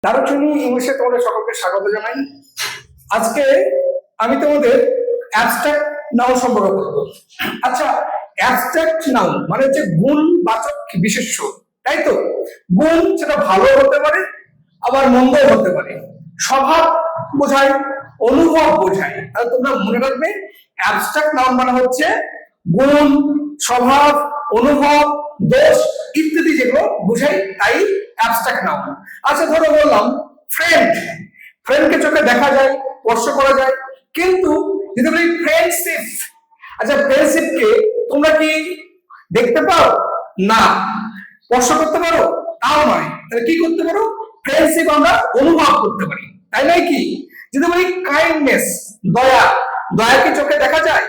দারুচিনি ইংলিশে তোমাদের সকলকে স্বাগত জানাই। আজকে আমি তোমাদের অ্যাবস্ট্রাক্ট নাউন সম্পর্কে বলবো। আচ্ছা, অ্যাবস্ট্রাক্ট নাউন মানে হচ্ছে গুণবাচক বিশেষ্য, তাই তো? গুণ সেটা ভালো হতে পারে, আবার মন্দ হতে পারে। স্বভাব বোঝায়, অনুভব বোঝায়। তাহলে তোমরা মনে রাখবে, অ্যাবস্ট্রাক্ট নাউন মানে হচ্ছে গুণ, স্বভাব, অনুভব, দোষ ইত্যাদি যেগুলো বোঝায়, তাই অ্যাবস্ট্রাক্ট নাউন। আচ্ছা, ধরো বললাম ফ্রেন্ড। ফ্রেন্ডকে চোখে দেখা যায়, স্পর্শ করা যায়, কিন্তু যদি বলি ফ্রেন্ডশিপ, আচ্ছা ফ্রেন্ডশিপকে তোমরা কি দেখতে পাও? না। স্পর্শ করতে পারো? তাও নয়। তাহলে কি করতে পারো? ফ্রেন্ডশিপ আমরা অনুভব করতে পারি, তাই নয় কি? যদি বলি কাইন্ডনেস, দয়া, দয়াকে চোখে দেখা যায়?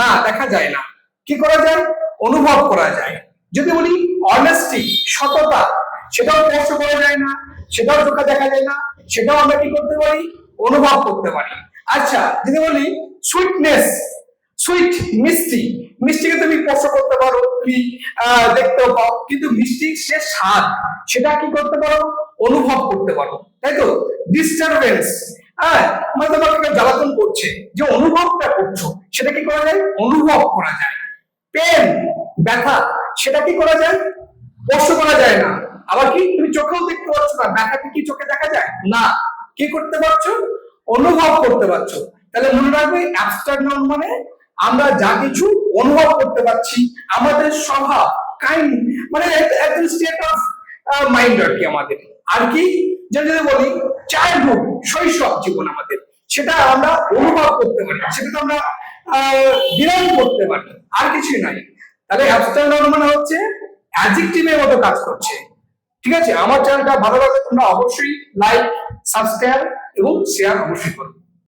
না, দেখা যায় না। কি করা যায়? অনুভব করা যায়। যদি বলি অনেস্টি, সততা, সেটাও স্পর্শ করা যায় না, সেটাও চোখে দেখা যায় না, সেটাও আমরা কি করতে পারি? অনুভব করতে পারি। আচ্ছা, যদি বলি সুইটনেস, সুইট, মিষ্টি, মিষ্টিকে তুমি স্পর্শ করতে পারো, তুমি দেখতেও পাও, কিন্তু মিষ্টি সে স্বাদ, সেটা কি করতে পারো? অনুভব করতে পারো, তাই তো? ডিস্টারবেন্স, হ্যাঁ, মানে তোমাকে জ্বালাতন করছে, যে অনুভবটা করছো সেটা কি করা যায়? অনুভব করা যায়। পেন, ব্যথা, সেটা কি করা যায়? স্পর্শ করা যায় না। আবার কি তুমি চোখেও দেখতে পাচ্ছ না, ব্যথাকে কি চোখে দেখা যায় না? কি করতে পারছো? অনুভব করতে পারছো। তাহলে মনে রাখবে, অ্যাবস্ট্রাক্ট নাউন মানে আমরা যা কিছু অনুভব করতে পারছি, আমাদের স্বভাব, কাইন্ড, মানে একটা স্টেট অফ মাইন্ড আর কি আমাদের। আর কি যদি বলি চাইল্ডহুড, শৈশব জীবন আমাদের, সেটা আমরা অনুভব করতে পারি, সেটা আমরা বিরাম করতে পারি, আর কিছুই নাই। তাহলে অ্যাবস্ট্রাক্ট নাউন মানে হচ্ছে অ্যাডজেক্টিভের মতো কাজ করছে। ঠিক আছে, আমার চ্যানেলটা ভালো লাগলে তোমরা অবশ্যই লাইক, সাবস্ক্রাইব এবং শেয়ার অবশ্যই করো।